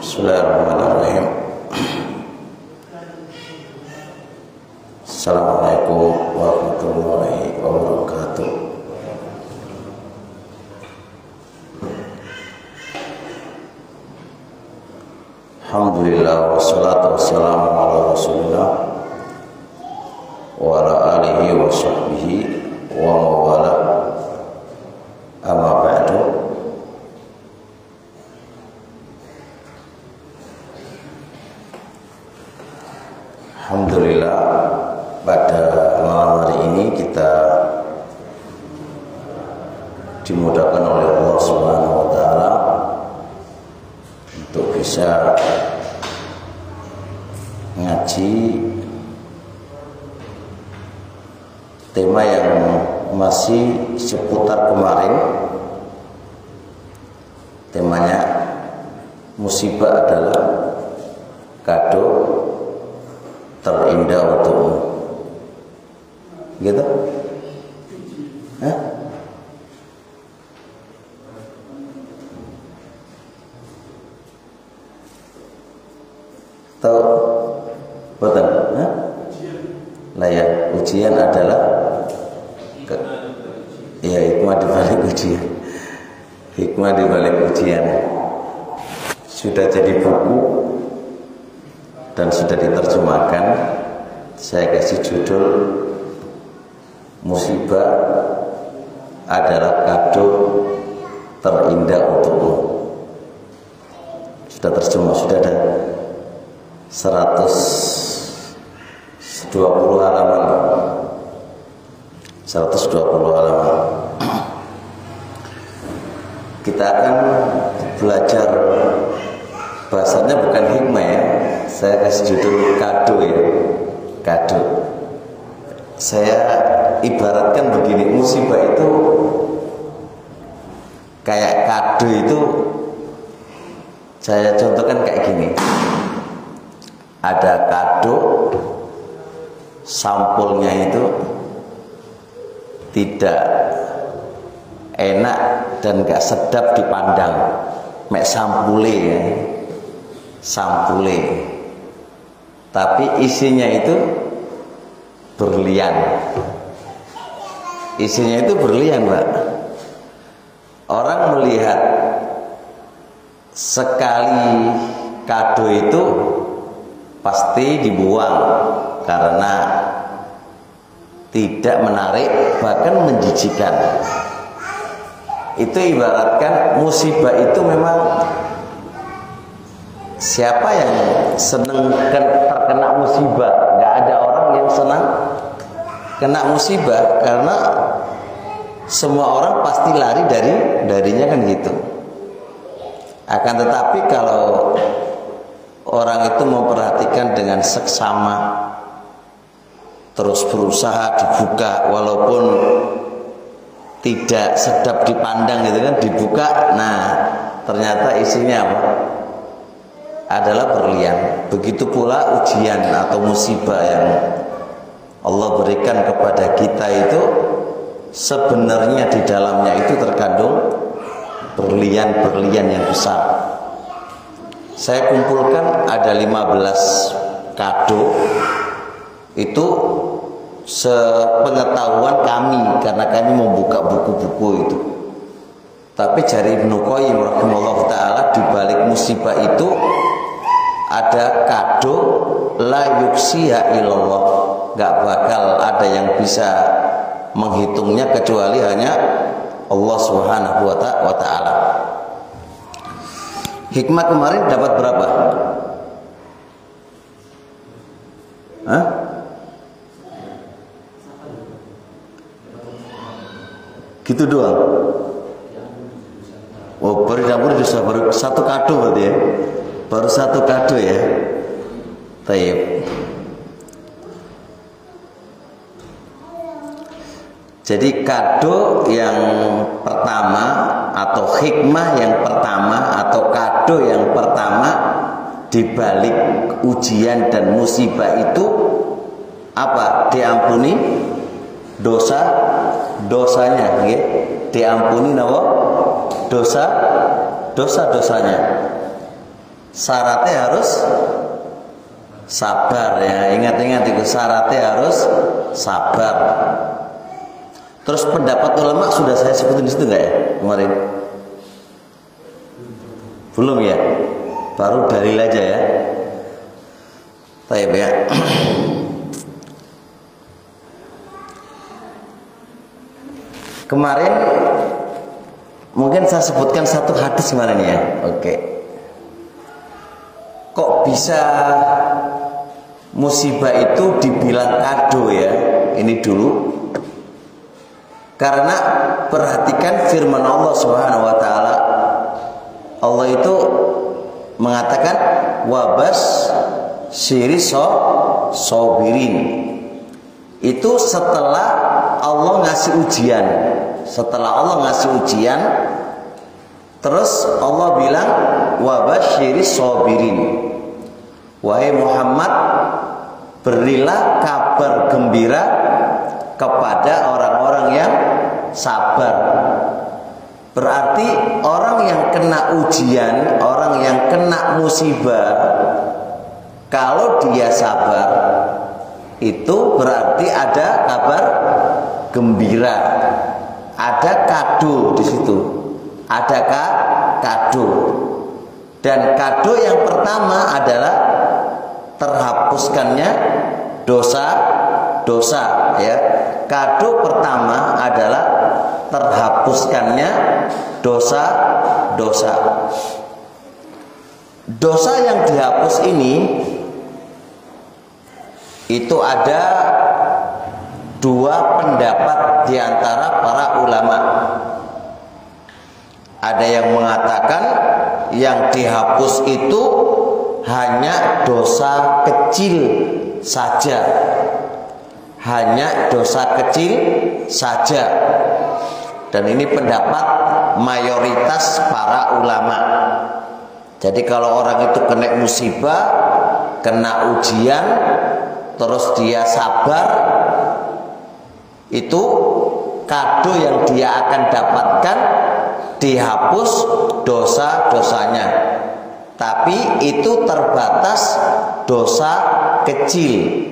Bismillahirrahmanirrahim. Assalamualaikum warahmatullahi wabarakatuh. Alhamdulillah wassalatu wassalamu ala Rasulillah wa ala alihi wa sahbihi wa mawala. Amma ba'du. Alhamdulillah, pada malam hari ini kita dimudahkan oleh Allah Subhanahu wa taala untuk bisa ngaji tema yang masih seputar kemarin. Temanya musibah adalah kado terindah untukmu, gitu? Hah? Tahu? Betul? Hah? Lah ya, ujian adalah ya hikmah di balik ujian. Hikmah di balik ujian sudah jadi buku dan sudah diterjemahkan. Saya kasih judul musibah adalah kado terindah untukmu. Sudah terjemah, sudah ada 120 halaman. 120 halaman. Kita akan belajar, bahasanya bukan hikmah ya. Saya kasih judul kado ya. Kado. Saya ibaratkan begini, musibah itu kayak kado itu, saya contohkan kayak gini. Ada kado, sampulnya itu tidak enak dan gak sedap dipandang, mek sampule ya, sampule. Tapi isinya itu berlian. Isinya itu berlian, Pak. Orang melihat sekali kado itu pasti dibuang karena tidak menarik, bahkan menjijikan. Itu ibaratkan musibah itu memang, siapa yang senang terkena musibah? Gak ada orang yang senang kena musibah, karena semua orang pasti lari darinya kan gitu. Akan tetapi kalau orang itu memperhatikan dengan seksama, terus berusaha dibuka walaupun tidak sedap dipandang gitu kan, dibuka, nah ternyata isinya apa? Adalah berlian. Begitu pula ujian atau musibah yang Allah berikan kepada kita itu sebenarnya di dalamnya itu terkandung berlian-berlian yang besar. Saya kumpulkan ada 15 kado. Itu sepengetahuan kami, karena kami membuka buku-buku itu. Tapi jari Ibnu Qayyim rahimahullah ta'ala, di balik musibah itu ada kado la yuksiha ilallah, gak bakal ada yang bisa menghitungnya kecuali hanya Allah Subhanahu wa ta'ala. Hikmah kemarin dapat berapa? Hah? Gitu doang. Oh, baru satu kado berarti ya. Baru satu kado ya. Taib. Jadi kado yang pertama atau hikmah yang pertama atau kado yang pertama di balik ujian dan musibah itu apa? Diampuni dosanya, ya. Diampuni dosanya. Syaratnya harus sabar ya. Ingat-ingat itu, syaratnya harus sabar. Terus pendapat ulama sudah saya sebutin di situ nggak ya kemarin? Belum ya? Baru dalil aja ya. Baik ya. Kemarin mungkin saya sebutkan satu hadis kemarin ya. Oke. Kok bisa musibah itu dibilang kado ya? Ini dulu. Karena perhatikan firman Allah Subhanahu wa taala. Allah itu mengatakan wabas syiri sobirin. Itu setelah Allah ngasih ujian. Setelah Allah ngasih ujian, terus Allah bilang wabas syiri sobirin. Wahai Muhammad, berilah kabar gembira kepada orang-orang yang sabar. Berarti orang yang kena ujian, orang yang kena musibah, kalau dia sabar, itu berarti ada kabar gembira, ada kado di situ, ada kado. Dan kado yang pertama adalah terhapuskannya dosa-dosa ya. Kado pertama adalah terhapuskannya dosa-dosa. Dosa yang dihapus ini itu ada dua pendapat di antara para ulama. Ada yang mengatakan yang dihapus itu hanya dosa kecil saja. Hanya dosa kecil saja. Dan ini pendapat mayoritas para ulama. Jadi kalau orang itu kena musibah, kena ujian, terus dia sabar, itu kado yang dia akan dapatkan dihapus dosa-dosanya. Tapi itu terbatas dosa kecil.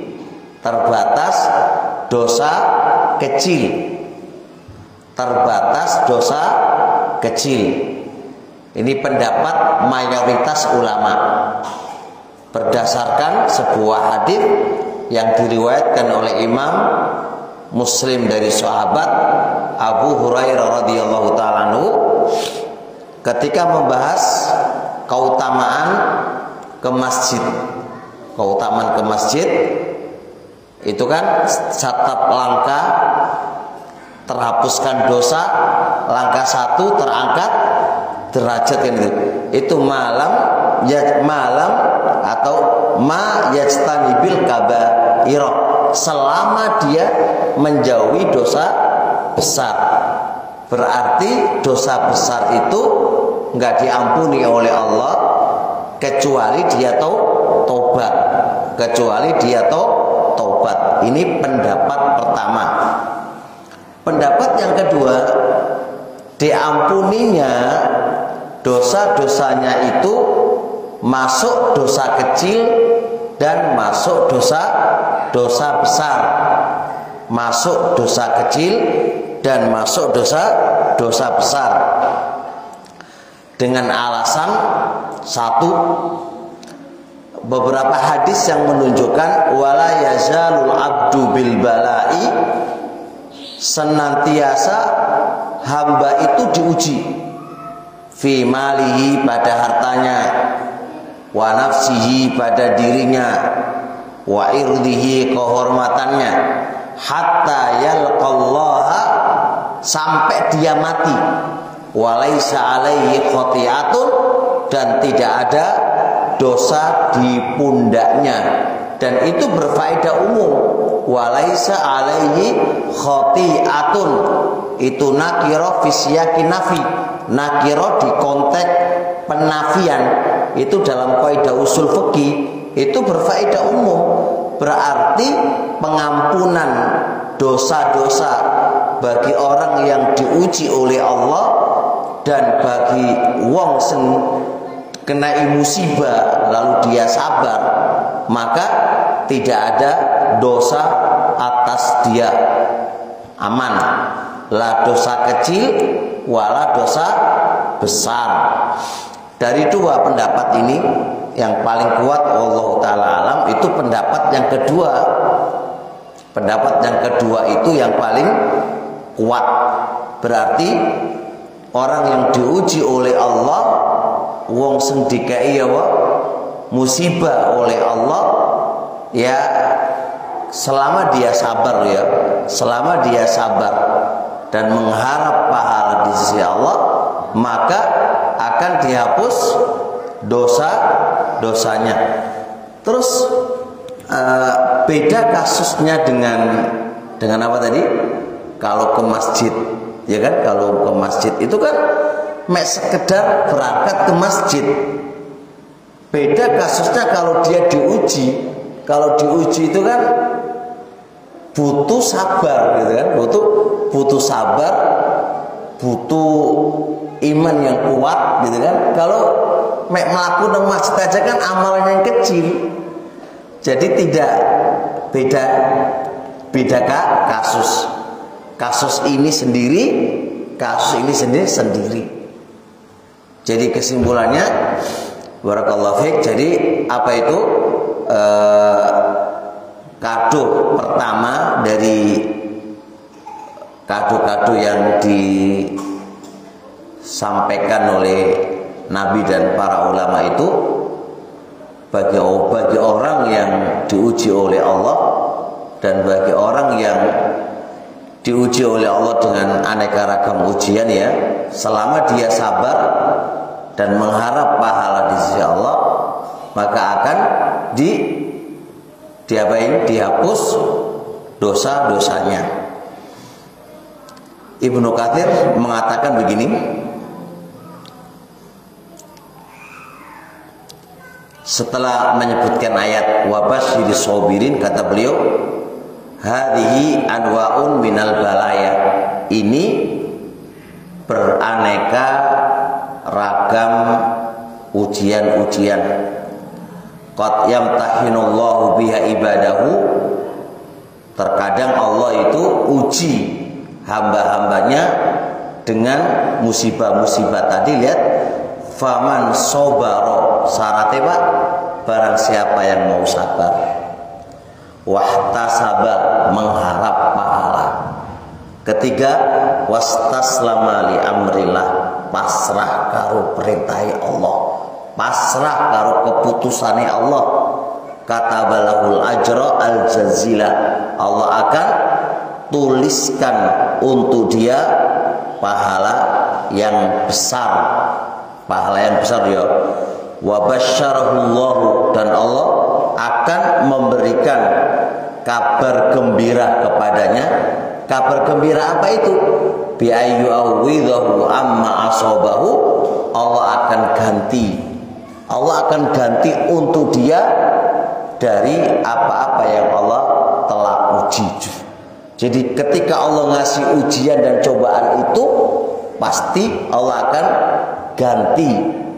Terbatas dosa kecil. Terbatas dosa kecil. Ini pendapat mayoritas ulama berdasarkan sebuah hadis yang diriwayatkan oleh Imam Muslim dari sahabat Abu Hurairah radhiyallahu ta'ala anhu ketika membahas keutamaan ke masjid. Keutamaan ke masjid itu kan setiap langkah terhapuskan dosa, langkah satu terangkat derajat kan gitu. Itu malam atau ma yajtanibil kabaira, selama dia menjauhi dosa besar. Berarti dosa besar itu nggak diampuni oleh Allah kecuali dia taubat. Kecuali dia taubat. Ini pendapat pertama. Pendapat yang kedua, diampuninya dosa-dosanya itu masuk dosa kecil dan masuk dosa besar. Masuk dosa kecil dan masuk dosa besar. Dengan alasan satu, beberapa hadis yang menunjukkan wala yazalul abdu bil balai, senantiasa hamba itu diuji fi malihi, pada hartanya, wa nafsihi, pada dirinya, wa irdihi, kehormatannya, hatta yalqallaha, sampai dia mati, walaisa alaihi khati'atun, dan tidak ada dosa di pundaknya. Dan itu berfaedah umum. Walaisa alaihi khati'atun, itu nakiro fisyaki nafi. Nakiro di konteks penafian. Itu dalam kaidah usul fikih itu berfaedah umum. Berarti pengampunan dosa-dosa bagi orang yang diuji oleh Allah dan bagi wong kena musibah lalu dia sabar, maka tidak ada dosa atas dia, aman. La dosa kecil wala dosa besar. Dari dua pendapat ini yang paling kuat Allah Ta'ala alam itu pendapat yang kedua. Pendapat yang kedua itu yang paling kuat. Berarti orang yang diuji oleh Allah, wong sing dikai musibah oleh Allah, ya selama dia sabar, ya selama dia sabar dan mengharap pahala di sisi Allah, maka akan dihapus dosa-dosanya. Terus beda kasusnya dengan apa tadi? Kalau ke masjid, ya kan? Kalau ke masjid itu kan mek sekedar berangkat ke masjid. Beda kasusnya kalau dia diuji. Kalau diuji itu kan butuh sabar, gitu kan? Butuh sabar, butuh iman yang kuat, gitu kan? Kalau mek melakukan masjid aja kan amalan yang kecil. Jadi tidak beda kasus. Kasus ini sendiri, kasus ini sendiri. Jadi kesimpulannya, barakallahu fiik. Jadi apa itu kado pertama dari kado-kado yang disampaikan oleh Nabi dan para ulama itu bagi orang yang diuji oleh Allah dan bagi orang yang diuji oleh Allah dengan aneka ragam ujian, ya selama dia sabar dan mengharap pahala di sisi Allah, maka akan dihapus dosa-dosanya. Ibnu Katsir mengatakan begini, setelah menyebutkan ayat wabasyiris sabirin, kata beliau, hadhihi anwa'un minal balaya, ini beraneka ragam ujian-ujian. Qad yamtahinullahu biha ibadahu, terkadang Allah itu uji hamba-hambanya dengan musibah-musibah tadi. Lihat, faman sobaro, syaratnya Pak, barang siapa yang mau sabar, wahtasaba, mengharap pahala. Ketiga, wastaslama li amrillah, pasrah karo perintahe Allah, pasrah karo keputusane Allah, katabalahul ajra al jazila, Allah akan tuliskan untuk dia pahala yang besar, pahala yang besar ya. Wa basyarahullahu, dan Allah akan memberikan kabar gembira kepadanya. Kabar gembira apa itu? Bi ayyu awwidhahu amma asabahu, Allah akan ganti untuk dia dari apa-apa yang Allah telah uji. Jadi ketika Allah ngasih ujian dan cobaan itu, pasti Allah akan ganti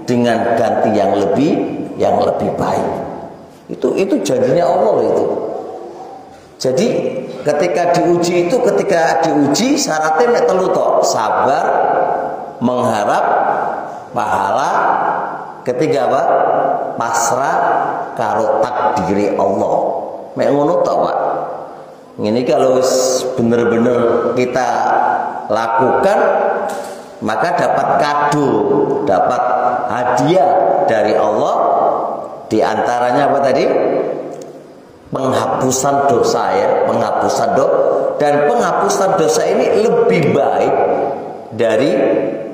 dengan ganti yang lebih baik. Itu janjinya Allah itu. Jadi ketika diuji syaratnya mek telu tok, sabar, mengharap pahala. Ketiga apa? Pasrah karo takdiri Allah. Mek ngono tok, Pak. Ini kalau benar-benar kita lakukan, maka dapat kado, dapat hadiah dari Allah. Di antaranya apa tadi? Penghapusan dosa, ya, penghapusan dosa. Dan penghapusan dosa ini lebih baik dari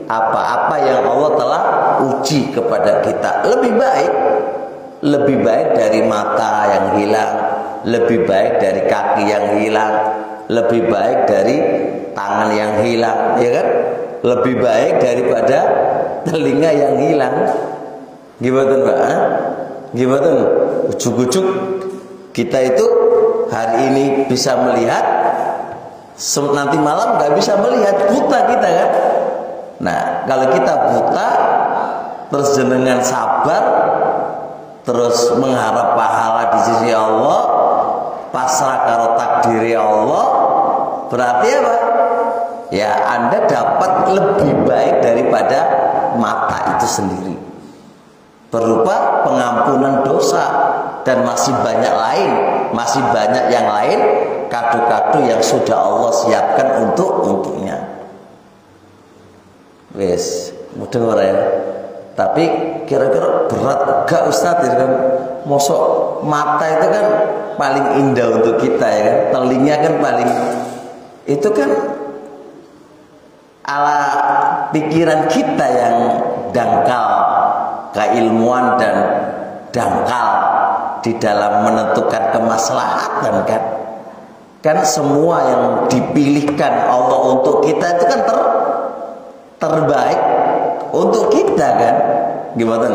apa-apa yang Allah telah uji kepada kita. Lebih baik dari mata yang hilang, lebih baik dari kaki yang hilang, lebih baik dari tangan yang hilang, ya kan? Lebih baik daripada telinga yang hilang. Gimana Pak? Gimana? Ujuk-ujuk kita itu hari ini bisa melihat, nanti malam nggak bisa melihat, buta kita kan? Nah, kalau kita buta terus jenengan sabar sabar, terus mengharap pahala di sisi Allah, pasrah karo takdiri Allah, berarti apa? Ya, Anda dapat lebih baik daripada mata itu sendiri, berupa pengampunan dosa dan masih banyak yang lain kado-kado yang sudah Allah siapkan untuknya. Wes, mudah ora ya. Tapi kira-kira berat gak Ustaz ya kan? Mosok mata itu kan paling indah untuk kita ya kan? Telinga kan paling, itu kan ala pikiran kita yang dangkal, keilmuan dan dangkal di dalam menentukan kemaslahatan kan. Kan semua yang dipilihkan Allah untuk kita itu kan terbaik untuk kita kan. Gimana?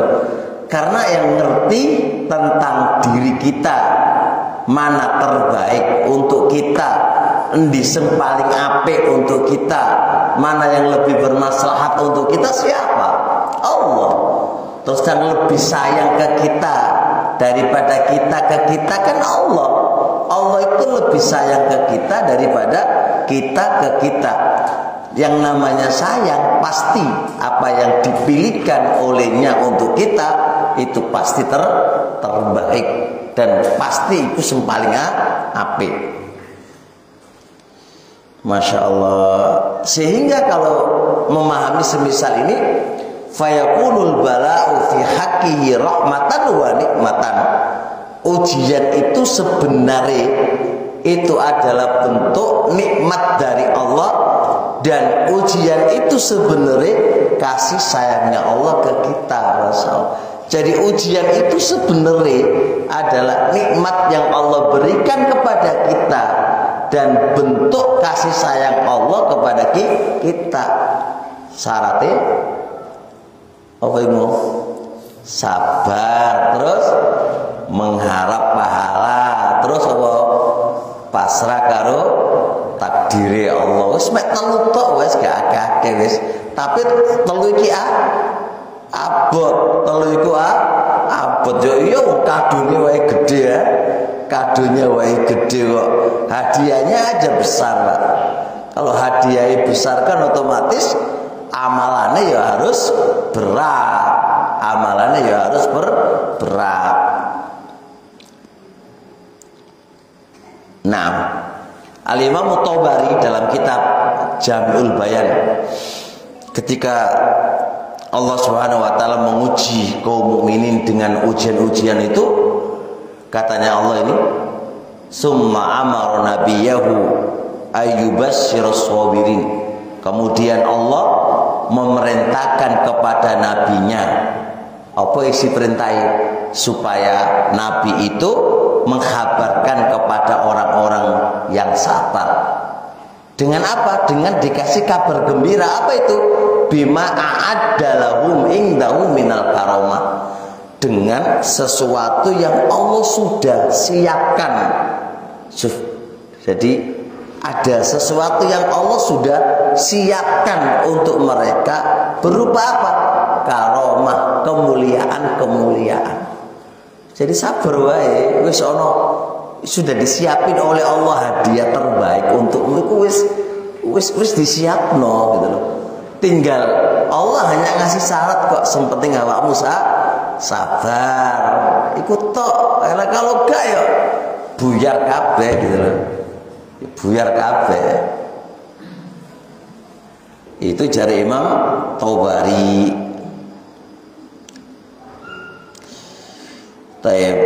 Karena yang ngerti tentang diri kita mana terbaik untuk kita, endi sing paling apik untuk kita, mana yang lebih bermaslahat untuk kita, siapa? Allah. Terus yang lebih sayang ke kita daripada kita ke kita kan Allah. Allah itu lebih sayang ke kita daripada kita ke kita. Yang namanya sayang pasti apa yang dipilihkan olehnya untuk kita itu pasti terbaik dan pasti itu yang paling apik. Masya Allah. Sehingga kalau memahami semisal ini, fayakunul bala'u fi haqqihi rahmatan wa nikmatan. Ujian itu sebenarnya itu adalah bentuk nikmat dari Allah, dan ujian itu sebenarnya kasih sayangnya Allah ke kita. Jadi ujian itu sebenarnya adalah nikmat yang Allah berikan kepada kita dan bentuk kasih sayang Allah kepada kita. Syaratnya apa itu? Sabar, terus mengharap pahala, terus apa? Pasrah karo takdire Allah. Wis mek telu tok wis gak akeh wis. Tapi telu iki abot, telu iku abot yo iya kadone wae gede ya. Kadonya wae gede kok. Hadiahnya aja besar, Pak. Kalau hadiahnya besar kan otomatis amalannya ya harus berat. Amalannya ya harus berat. Nah, Al-Imam At-Tabari dalam kitab Jami'ul Bayan, ketika Allah Subhanahu wa taala menguji kaum mukminin dengan ujian-ujian itu, katanya Allah ini, summa amara nabiyahu ayyubashshiras sabirin. Kemudian Allah memerintahkan kepada nabinya, apa isi perintahnya? Supaya nabi itu menghabarkan kepada orang-orang yang sabar. Dengan apa? Dengan dikasih kabar gembira. Apa itu? Bima a'addalahum indahu minal karamah. Dengan sesuatu yang Allah sudah siapkan. Jadi ada sesuatu yang Allah sudah siapkan untuk mereka, berupa apa? Karamah, kemuliaan. Jadi sabar wae, wis ono sudah disiapin oleh Allah hadiah terbaik untuk mereka, wis disiapno gitu loh. Tinggal Allah hanya ngasih syarat kok, sing penting awakmu sabar. Ikut tok. Kalau gak ya buyar kabeh gitu loh. Buyar kabeh. Itu jari Imam Tabari. Taib.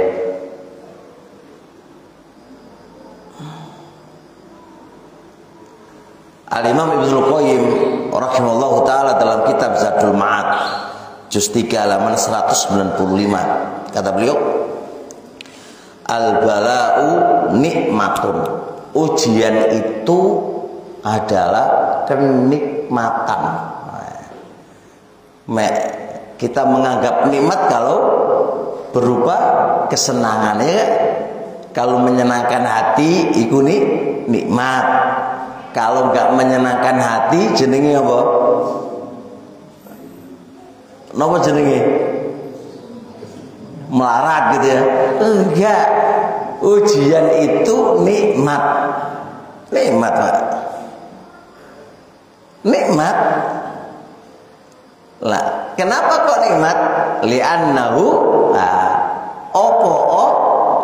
Al-Imam Ibnul Qayyim rahimahullahu taala dalam kitab Zadul Ma'ad juz 3 halaman 195 kata beliau, al-bala'u nikmatun. Ujian itu adalah kenikmatan. Kita menganggap nikmat kalau berupa kesenangan ya. Kalau menyenangkan hati itu nikmat. Kalau enggak menyenangkan hati jenenge apa? Napa jenenge? melarat gitu ya. Enggak. Ujian itu nikmat. Nikmat, Pak. Nikmat. Lah, kenapa kok nikmat? Li'annahu opo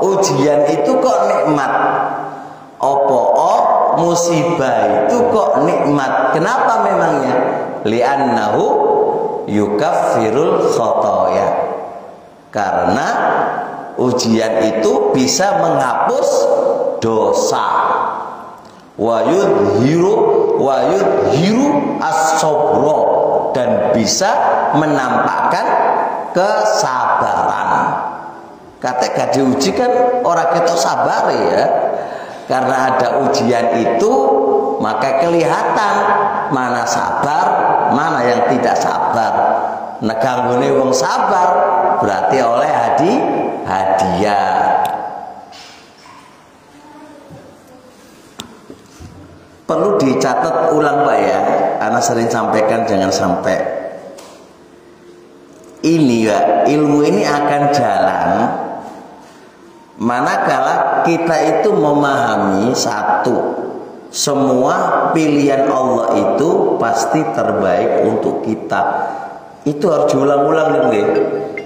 ujian itu kok nikmat. Opo musibah itu kok nikmat. Kenapa memangnya? Li'annahu yukaffirul khotoya. Karena ujian itu bisa menghapus dosa. Wa yudhiru as-sabra, dan bisa menampakkan kesabaran. Kata diuji kan orang kita sabar ya. Karena ada ujian itu, maka kelihatan mana sabar, mana yang tidak sabar. Neganggone wong sabar berarti oleh hadiah. Perlu dicatat ulang Pak ya. Ana sering sampaikan, jangan sampai ini ya, ilmu ini akan jalan manakala kita itu memahami satu, semua pilihan Allah itu pasti terbaik untuk kita. Itu harus diulang-ulang nih.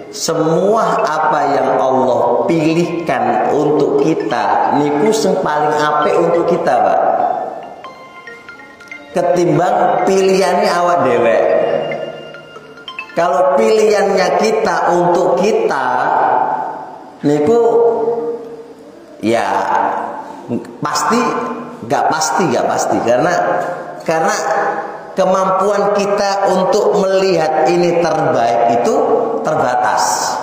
Semua apa yang Allah pilihkan untuk kita niku sing paling apik untuk kita, Pak. Ketimbang pilihannya awak dewek. Kalau pilihannya kita untuk kita niku ya pasti nggak pasti karena kemampuan kita untuk melihat ini terbaik itu terbatas.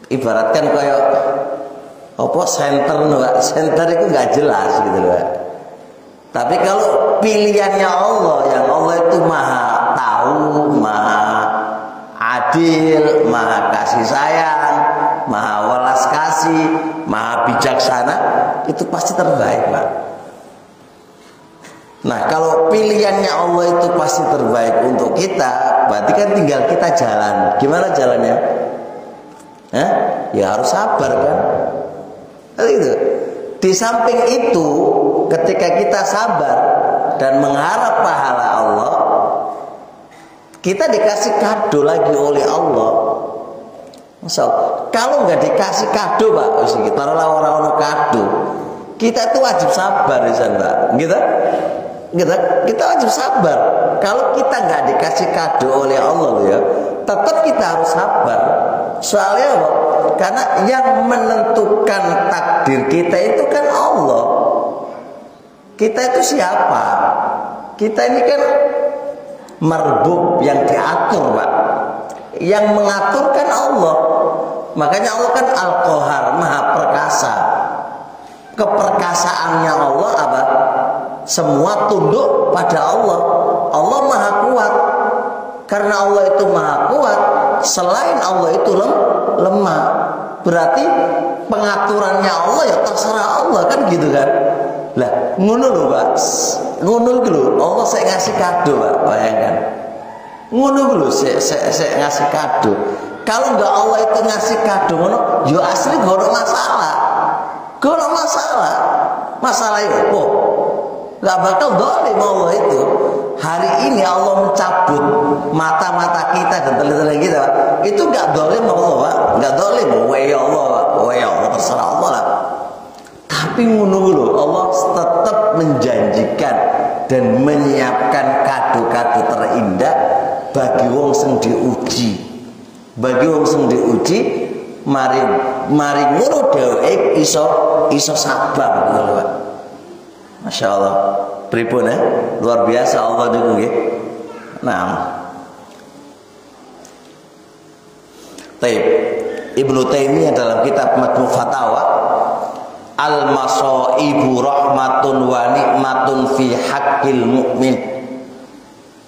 Ibaratkan kayak apa center itu nggak jelas gitu loh. Tapi kalau pilihannya Allah, yang Allah itu maha tahu, maha adil, maha kasih sayang, maha welas kasih, maha bijaksana, itu pasti terbaik, Pak. Nah, kalau pilihannya Allah itu pasti terbaik untuk kita, berarti kan tinggal kita jalan. Gimana jalannya? Ya harus sabar kan? Itu. Di samping itu, ketika kita sabar dan mengharap pahala Allah, kita dikasih kado lagi oleh Allah. Kalau nggak dikasih kado, Pak, kita orang-orang kado, kita itu wajib sabar di sana, gitu. Kita wajib sabar. Kalau kita nggak dikasih kado oleh Allah, ya, tetap kita harus sabar. Soalnya apa? Karena yang menentukan takdir kita itu kan Allah. Kita itu siapa? Kita ini kan marbub, yang diatur, Pak. Yang mengatur kan Allah. Makanya Allah kan Al-Qahar, Maha Perkasa. Keperkasaannya Allah apa? Semua tunduk pada Allah. Allah Maha Kuat. Karena Allah itu Maha Kuat, selain Allah itu lemah. Berarti pengaturannya Allah ya terserah Allah, kan gitu kan. Lah, ngono lho, Pak. Ngono lho, Allah saya ngasih kado, Pak. Bayangkan. Ngono lho, saya ngasih kado. Kalau enggak Allah itu ngasih kado ngono, yo asli gak ada masalah. Gak ada masalah. Masalah itu gak bakal dolim Allah itu. Hari ini Allah mencabut mata-mata kita dan telinga kita, Pak. Itu gak dolim Allah, Pak. Gak dolim. Wahai Allah, Pak. Wahai Allah, terserah Allah lah. Tapi menunggu Allah tetap menjanjikan dan menyiapkan kado-kado terindah bagi wong sing diuji. Bagi wong sing diuji, mari ngono dheweke iso sabar ngono, Pak. Masya Allah. Pripun ya? Luar biasa Allah niku nggih. Nah. Taib. Ibnu Taimiyah dalam kitab Majmu' Fatawa, al-masaibu rahmatun wa nikmatun fi haqqil mukmin.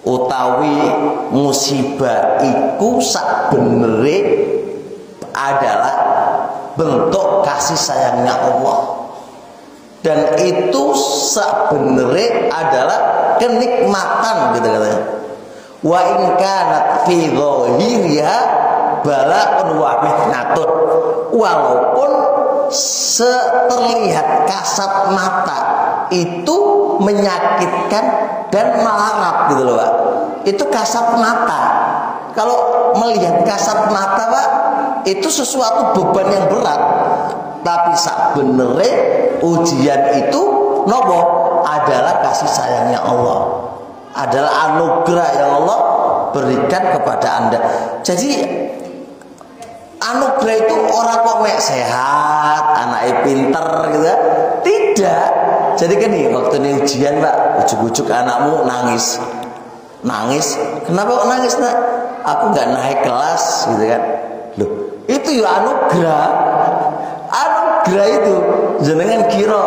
Utawi musibah iku sakbenere adalah bentuk kasih sayangnya Allah. Dan itu sebenarnya adalah kenikmatan gitu katanya. Wa in kanat fi dhahiriha balaun wa mihnatun. Walaupun terlihat kasat mata itu menyakitkan dan melarat gitu loh Pak. Itu kasat mata. Kalau melihat kasat mata Pak, itu sesuatu beban yang berat. Tapi sebenarnya ujian itu nopo adalah kasih sayangnya Allah, adalah anugerah yang Allah berikan kepada Anda. Jadi anugerah itu orang kok mek sehat, anaknya pinter gitu ya. Tidak. Jadi kan nih waktu ini ujian Pak, ujuk-ujuk anakmu nangis. Nangis, kenapa kok nangis nak? Aku nggak naik kelas gitu kan. Loh, itu ya anugerah. Anugerah itu jenengan kira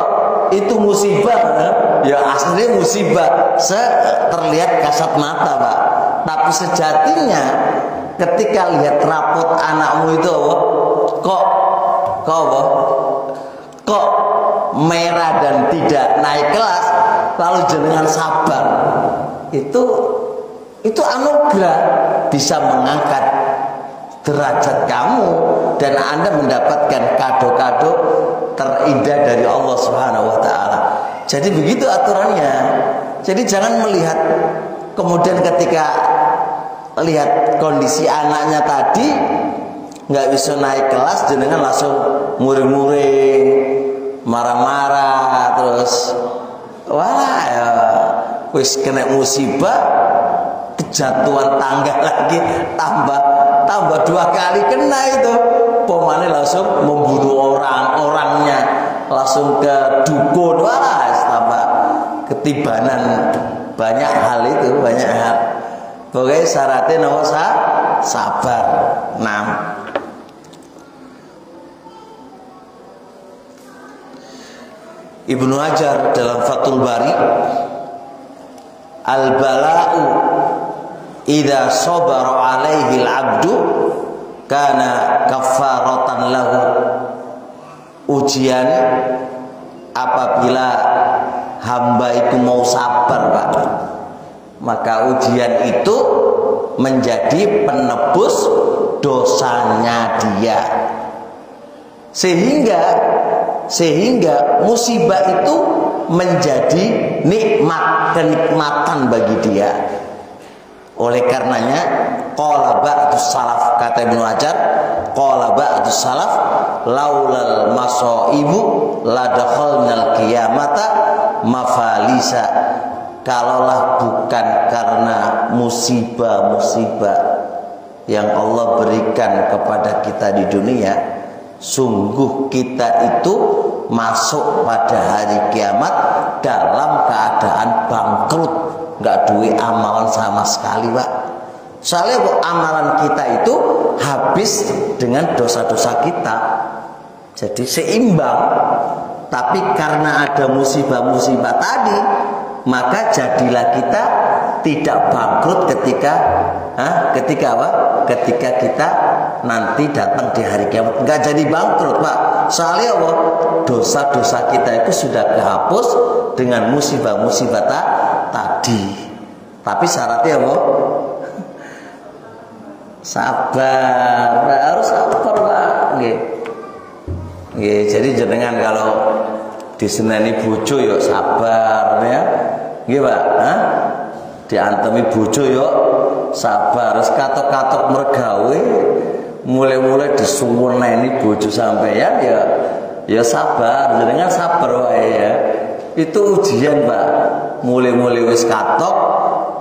itu musibah ya aslinya musibah terlihat kasat mata Pak. Tapi sejatinya ketika lihat rapot anakmu itu kok merah dan tidak naik kelas, lalu jenengan sabar, itu anugerah, bisa mengangkat derajat kamu dan Anda mendapatkan kado-kado terindah dari Allah Subhanahu wa taala. Jadi begitu aturannya. Jadi jangan melihat kemudian ketika lihat kondisi anaknya tadi nggak bisa naik kelas, jenengan langsung muring-muring, marah-marah, terus wah ya, wis kena musibah, kejatuhan tangga lagi, tambah 2 kali kena itu, pemane langsung membunuh orangnya, langsung ke dukun, wah tambah ketibanan, banyak hal itu, banyak hal. Pokoknya syaratnya nomor sabar. 6. Ibnu Hajar dalam Fathul Bari, al-bala'u idza sabara alaihi al-'abdu kana kaffaratan lahu. Ujian apabila hamba itu mau sabar Pak, maka ujian itu menjadi penebus dosanya dia, sehingga musibah itu menjadi nikmat, kenikmatan bagi dia. Oleh karenanya qala ba'dus salaf, kata Ibnu Hajar, qala ba'dus salaf laulal masaibu la dakhalnal qiyamata mafalisa. Kalaulah bukan karena musibah-musibah yang Allah berikan kepada kita di dunia, sungguh kita itu masuk pada hari kiamat dalam keadaan bangkrut, nggak duwe amalan sama sekali Pak. Soalnya amalan kita itu habis dengan dosa-dosa kita, jadi seimbang. Tapi karena ada musibah-musibah tadi, maka jadilah kita tidak bangkrut ketika apa? Ketika kita nanti datang di hari kiamat, nggak jadi bangkrut Pak. Soalnya apa? Dosa-dosa kita itu sudah kehapus dengan musibah-musibah tadi. Tapi syaratnya apa? Sabar, harus sabar Pak. Jadi jenengan kalau diseneni bojo yo sabar ya. Nggih Pak, diantemi bojo yo sabar, katok-katok mergawe mulai-mulai disuwuneni bojo sampeyan ya sabar, jenengan sabar wae ya. Itu ujian Pak. Mulai-mulai wis katok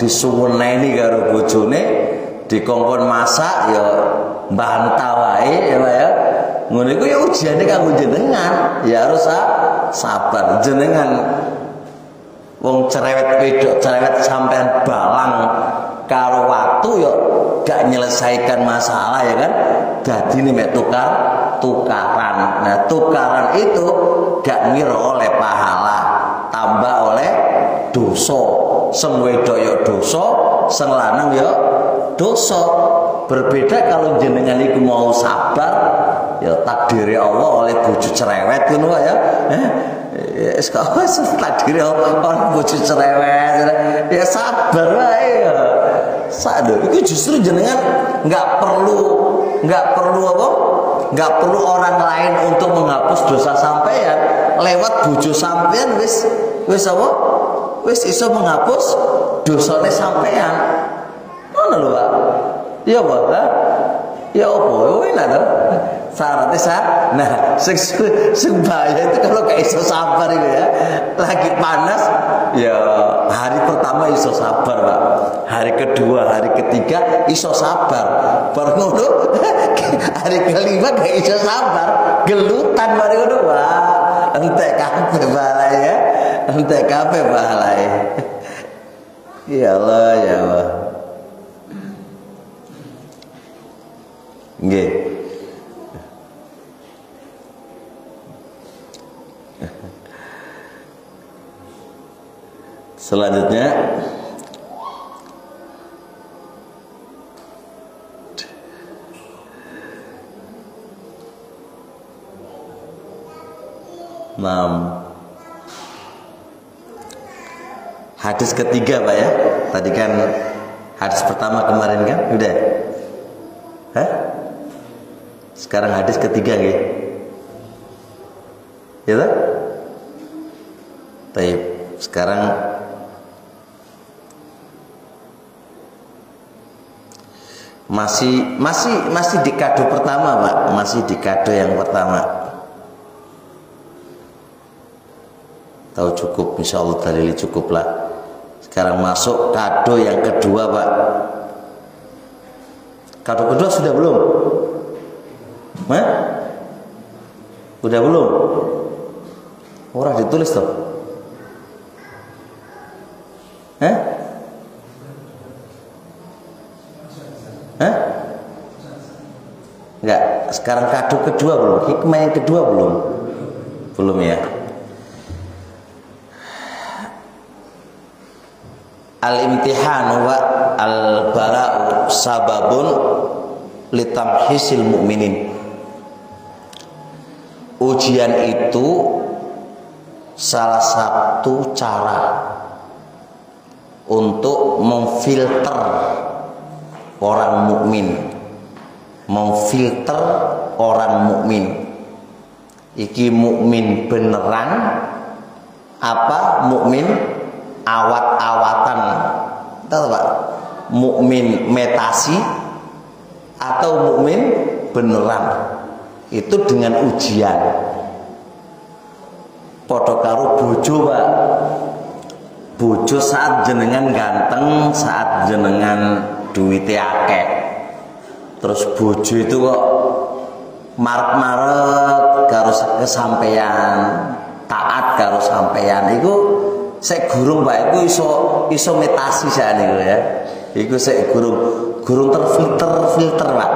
disuwuneni karo bojone, dikongkon masak ya mbantah wae ya Pak ya. Ngono iku ya ujiane kanggo jenengan, ya harus sabar. Jenengan wong cerewet wedok cerewet sampean balang karo waktu ya gak nyelesaikan masalah ya kan. Jadi nih mek tukaran. Nah, tukaran itu gak ngira oleh pahala, tambah oleh dosa. Sing wedok ya dosa, sing lanang ya dosa. Berbeda kalau jenengan iku mau sabar, ya takdiri Allah oleh bojo cerewet ngono ya. Wis kok takdiri Allah oleh bojo cerewet. Ya sabar wae ya. Sadar, itu justru jenengan nggak perlu nggak perlu apa? Nggak perlu orang lain untuk menghapus dosa sampean. Lewat bojo sampean wis apa? Wis iso menghapus dosane sampean. Ngono lho, Pak. Ya apa? Ya apa? Enak to. Syaratnya nah sing bahaya itu kalau gak iso sabar itu ya. Lagi panas ya hari pertama iso sabar, Pak. Hari kedua, hari ketiga iso sabar. Baru ngono hari kelima gak iso sabar, gelutan baru ngono, Pak. Entek kabeh balai ya. Entek kabeh balai. Ya Allah, ya Allah. Nggih. Selanjutnya hadis ketiga, Pak ya. Tadi kan hadis pertama kemarin kan udah. Hah? Sekarang hadis ketiga nggih. Ya tak? Baik, sekarang masih di kado pertama, Pak. Masih di kado yang pertama. Tahu cukup, insya Allah dalil cukup lah. Sekarang masuk kado yang kedua, Pak. Kado kedua sudah belum? Hah? Udah belum? Orang ditulis toh? Hah? Hah? Enggak, sekarang kado kedua belum? Hikmah yang kedua belum? Belum ya. Al-imtihan wa al-bala'u sababun litamhisil mu'minin. Ujian itu salah satu cara untuk memfilter orang mukmin, memfilter orang mukmin. Iki mukmin beneran apa mukmin awat-awatan? Tahu Pak? Mukmin metasi atau mukmin beneran? Itu dengan ujian. Padha karo bojo, Pak. Bojo saat jenengan ganteng, saat jenengan duwite akeh. Terus bojo itu kok marek-marek karo kesampean, taat karo sampean. Iku sik gurung, Pak, iku iso metasi sakjane iku ya. Iku sik gurung terfilter, Pak.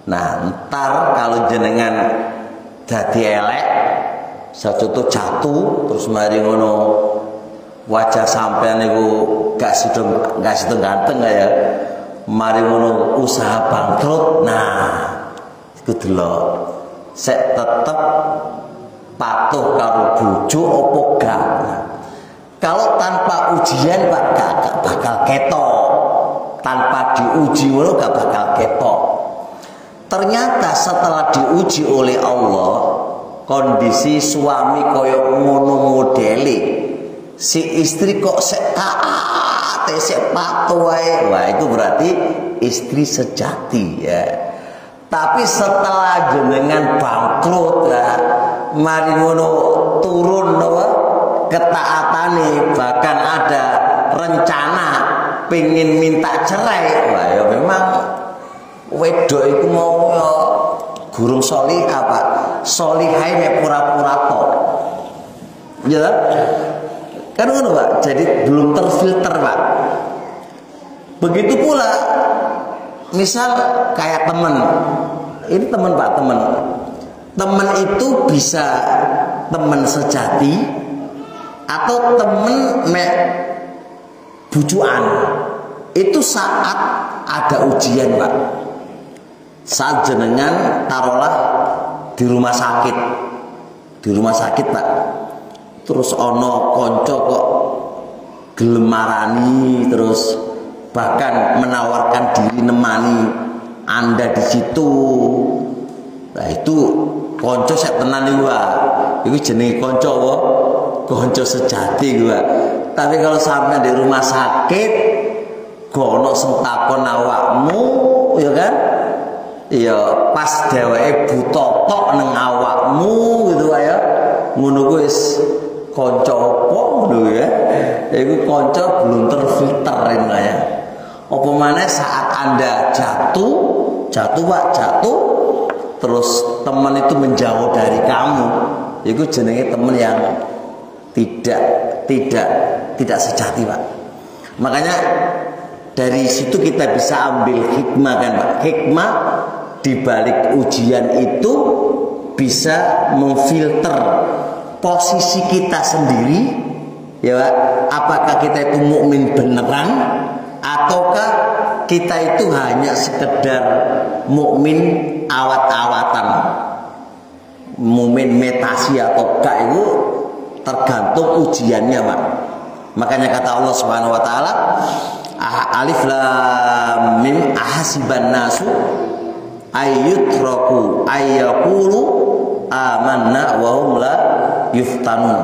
Nah, ntar kalau jenengan dadi elek, sajoto jatuh, terus mari ngono wajah sampean niku gak sido ganteng ya. Mari ngono usaha bangkrut. Nah, iku delok. Sek tetep patuh karo bojo apa gak. Nah, kalau tanpa ujian Pak gak bakal ketok. Tanpa diuji ngono gak bakal ketok. Ternyata setelah diuji oleh Allah, kondisi suami koyo ngono modele, si istri kok sek taat, sek patuh wae. Wah, itu berarti istri sejati ya. Tapi setelah jenengan bangkrut ya, mari ngono turun apa ketaatane, bahkan ada rencana pengen minta cerai. Wah, ya memang wedok itu mau ya gurung solih apa solihai mek pura-pura tok ya kan ngono Pak. Jadi belum terfilter, Pak. Begitu pula misal kayak teman ini, teman Pak, teman itu bisa teman sejati atau teman mek bujuan. Itu saat ada ujian, Pak. Saat jenengan taruhlah di rumah sakit Pak, terus ono konco kok gelem marani, terus bahkan menawarkan diri nemani Anda di situ. Nah itu konco sek tenan iki Pak. Iku jenenge konco apa? Konco sejati gua. Tapi kalau sampai di rumah sakit gono sing takon awakmu, ya kan? Ya pas dheweke buta tok ning awakmu gitu ya. Ngono kuwi wis kanca apa ngono ya. Iku kanca belum terfilter ya. Apa maneh saat Anda jatuh Pak, jatuh terus teman itu menjauh dari kamu. Iku jenenge teman yang tidak sejati Pak. Makanya dari situ kita bisa ambil hikmah kan Pak. Hikmah di balik ujian itu bisa memfilter posisi kita sendiri ya Pak. Apakah kita itu mukmin beneran ataukah kita itu hanya sekedar mukmin awat-awatan, mukmin metasi atau enggak, itu tergantung ujiannya Pak. Makanya kata Allah Subhanahu wa taala, Alif Lam Mim ahasiban nasu ayyutraku ayyaqulu amanna wa hum la yuftanun.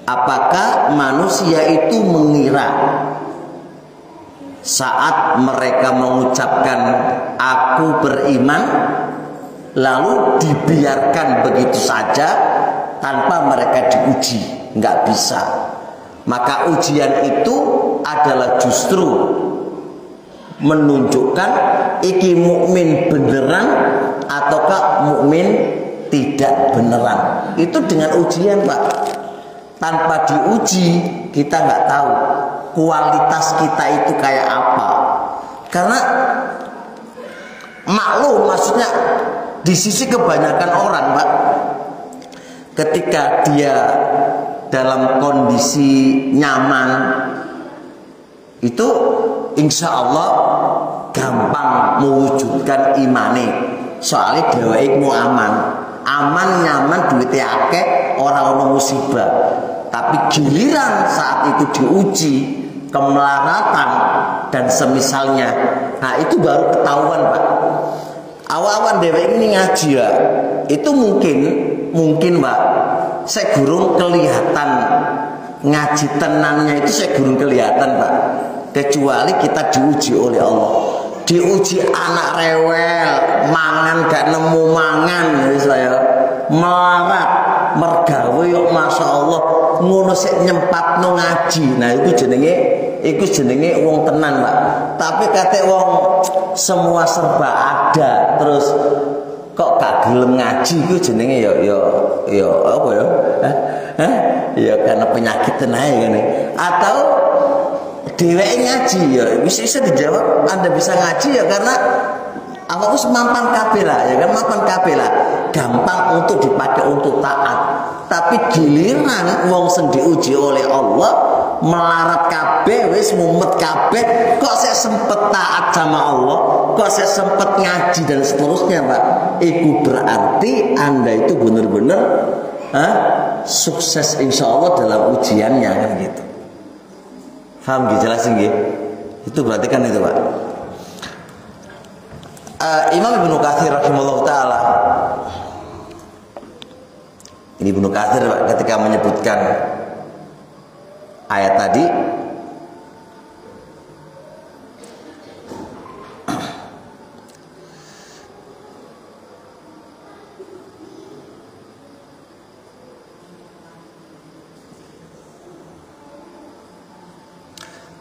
Apakah manusia itu mengira saat mereka mengucapkan aku beriman lalu dibiarkan begitu saja tanpa mereka diuji? Nggak bisa. Maka ujian itu adalah justru menunjukkan iki mukmin beneran ataukah mukmin tidak beneran. Itu dengan ujian Pak. Tanpa diuji kita nggak tahu kualitas kita itu kayak apa. Karena maklum, maksudnya di sisi kebanyakan orang Pak, ketika dia dalam kondisi nyaman itu insya Allah gampang mewujudkan imane. Soalnya dheweke mau aman nyaman, duitnya akeh, orang ono musibah. Tapi giliran saat itu diuji kemelaratan dan semisalnya, nah itu baru ketahuan Pak. Awal-awal dheweke ini ngaji ya, itu mungkin Pak, saya gurung kelihatan ngaji tenannya, itu saya gurung kelihatan Pak. Kecuali kita diuji oleh Allah, diuji anak rewel, mangan gak nemu mangan, saya melarat, mergawe yuk masya Allah, ngono sik nyempatno ngaji. Nah iku jenenge wong tenan Pak. Tapi kate wong semua serba ada, terus kok gak gelem ngaji, iku jenenge ya apa ya? Ya karena penyakit tenaga kan. Atau dheweke ngaji ya bisa dijawab Anda bisa ngaji ya karena aku semampan kabeh lah ya kan, mampan kabeh lah, gampang untuk dipakai untuk taat. Tapi giliran wong sing diuji oleh Allah melarat kabeh, wis mumet kabeh, kok saya sempet taat sama Allah, kok saya sempet ngaji dan seterusnya Pak. Itu berarti Anda itu benar-benar sukses insya Allah dalam ujiannya kan gitu. Paham gitu, jelasin gitu. Itu berarti kan itu Pak. Imam Ibnu Katsir rahimahullah taala, ini Ibnu Katsir Pak, ketika menyebutkan ayat tadi,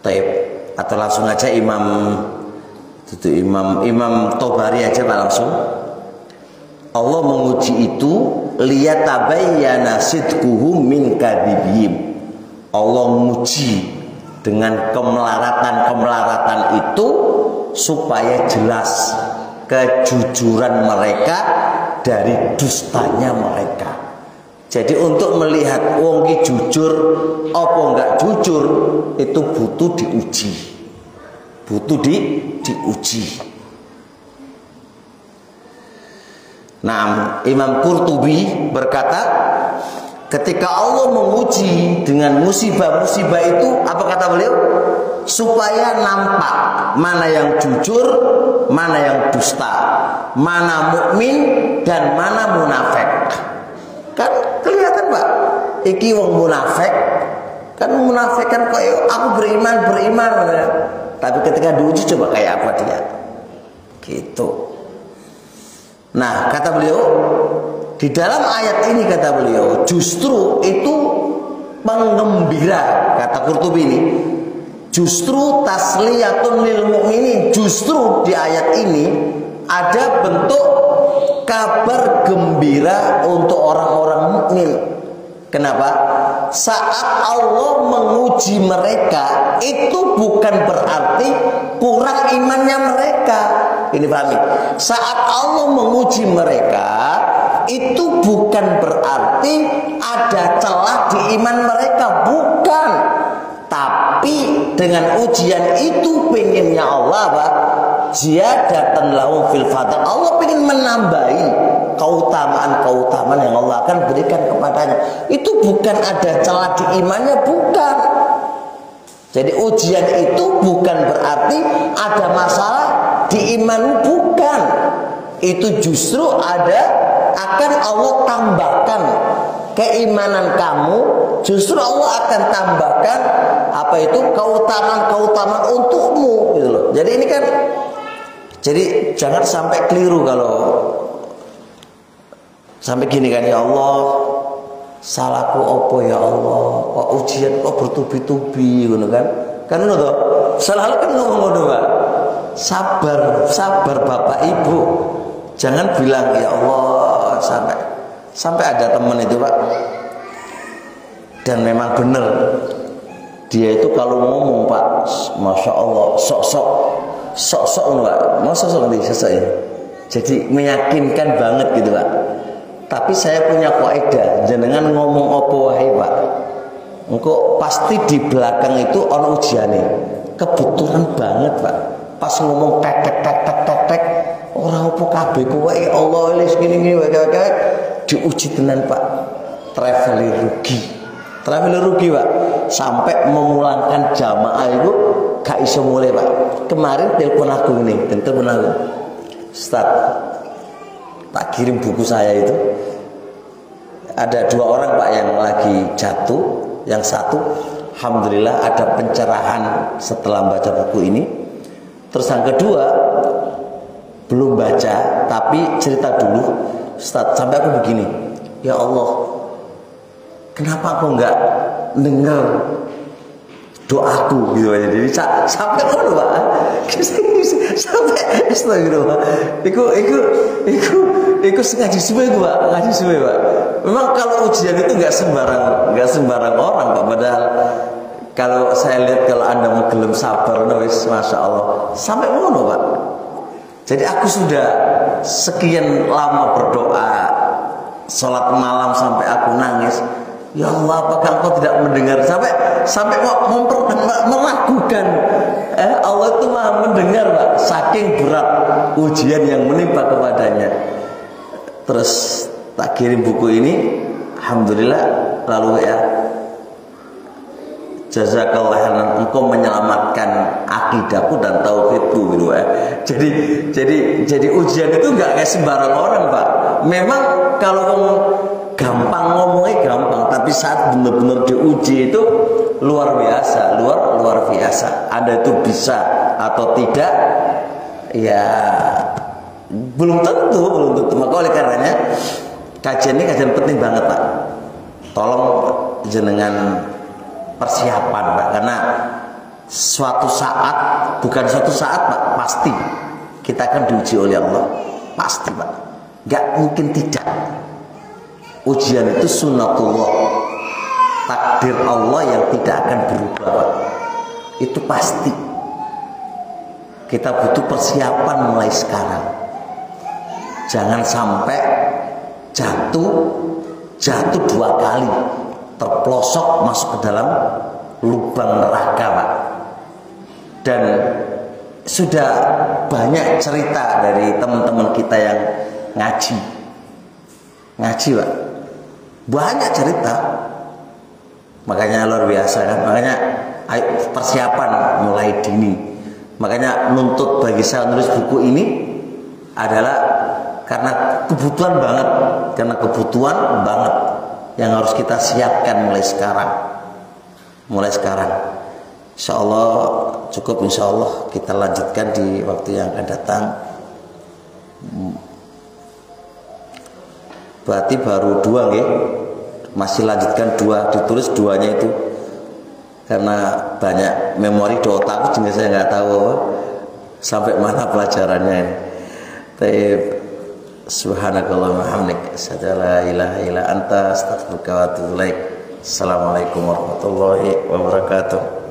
taib, atau langsung aja Imam Tobari aja Pak, langsung. Allah menguji itu liyatabayyana sidquhum min kadzibihim. Allah menguji dengan kemelaratan itu supaya jelas kejujuran mereka dari dustanya mereka. Jadi untuk melihat wong ki jujur apa enggak jujur itu butuh diuji. Butuh diuji. Nah, Imam Qurtubi berkata, ketika Allah menguji dengan musibah-musibah itu, apa kata beliau? Supaya nampak mana yang jujur, mana yang dusta, mana mukmin dan mana munafik. Kan kelihatan Pak, iki wong munafik. Kan munafik kan kayak aku beriman. Tapi ketika diuji coba kayak apa dia? Gitu. Nah, kata beliau, di dalam ayat ini kata beliau, justru itu penggembira, kata Qurtubi ini. Justru tasliyatun lil mu'minin, justru di ayat ini ada bentuk kabar gembira untuk orang-orang mukmin. Kenapa? Saat Allah menguji mereka, itu bukan berarti kurang imannya mereka. Ini pahami. Saat Allah menguji mereka, itu bukan berarti ada celah di iman mereka, bukan. Tapi dengan ujian itu pengennya Allah, Pak, ziyadatan lahum fil fadl. Allah ingin menambahi keutamaan-keutamaan yang Allah akan berikan kepadanya. Itu bukan ada celah di imannya, bukan. Jadi ujian itu bukan berarti ada masalah di iman, bukan. Itu justru akan Allah tambahkan keimanan kamu, justru Allah akan tambahkan keutamaan untukmu gitu loh. Jadi ini kan, jadi jangan sampai keliru kalau sampai gini kan, ya Allah salahku apa ya Allah, kok ujian kok bertubi-tubi gitu kan. Kan ngono toh. Selalu kan ngomong ngono, Pak. Sabar Bapak Ibu. Jangan bilang ya Allah sampai ada teman itu, Pak. Dan memang benar. Dia itu kalau ngomong, Pak, Masya Allah, sok-sok Pak. Mau sok ya. Jadi meyakinkan banget gitu, Pak. Tapi saya punya kaidah, jenengan ngomong apa wae, Pak. Engko pasti di belakang itu ono ujiane. Kebetulan banget, Pak. Pas ngomong tek ora apa kabeh kowe Allah wis ngene wae diuji tenan, Pak. Traveler rugi, Pak. Sampai memulangkan jamaah itu gak iso mulai, Pak. Kemarin telepon aku nih, Ustaz, tak kirim buku saya itu. Ada 2 orang, Pak, yang lagi jatuh. Yang satu, alhamdulillah ada pencerahan setelah baca buku ini. Terus yang kedua, belum baca, tapi cerita dulu. Ustaz, sampai aku begini, ya Allah, kenapa aku nggak dengar doaku gitu aja. Jadi sampai mana, Pak? Sampai astagfirullah. Iku ngaji suwe, Pak. Memang kalau ujian itu nggak sembarang orang, Pak. Padahal kalau saya lihat kalau Anda menggelem sabar, wis masya Allah. Sampai mana, Pak? Jadi aku sudah sekian lama berdoa, sholat malam sampai aku nangis. Ya Allah, apakah Engkau tidak mendengar? Sampai meragukan. Allah itu Maha mendengar, Pak. Saking berat ujian yang menimpa kepadanya. Terus tak kirim buku ini, alhamdulillah. Lalu ya, jazakallah khairan, engkau menyelamatkan akidahku dan tauhidku gitu ya. Jadi ujian itu nggak kayak sembarang orang, Pak. Memang kalau gampang ngomongnya gampang, tapi saat benar-benar diuji itu luar biasa. Anda itu bisa atau tidak, ya belum tentu. Maka oleh karenanya kajian ini kajian penting banget, Pak. Tolong jenengan persiapan, Pak, karena suatu saat, bukan suatu saat, Pak, pasti kita akan diuji oleh Allah, pasti, Pak. Gak mungkin tidak. Ujian itu sunnatullah, takdir Allah yang tidak akan berubah, Pak. Itu pasti. Kita butuh persiapan mulai sekarang. Jangan sampai jatuh 2 kali, terpelosok masuk ke dalam lubang neraka, Pak. Dan sudah banyak cerita dari teman-teman kita yang ngaji, Pak. Banyak cerita. Makanya luar biasa kan. Makanya ayo persiapan mulai dini. Makanya nuntut bagi saya nulis buku ini adalah karena kebutuhan banget, yang harus kita siapkan mulai sekarang. Insya Allah cukup, insya Allah kita lanjutkan di waktu yang akan datang. Berarti baru 2 ya, masih lanjutkan 2, ditulis 2-nya itu karena banyak memori di otak juga, saya nggak tahu sampai mana pelajarannya ini. Baik, subhanakallahumma hamdik, asyhadu an la ilaha illa anta, astaghfiruka wa atubu ilaik. Assalamualaikum warahmatullahi wabarakatuh.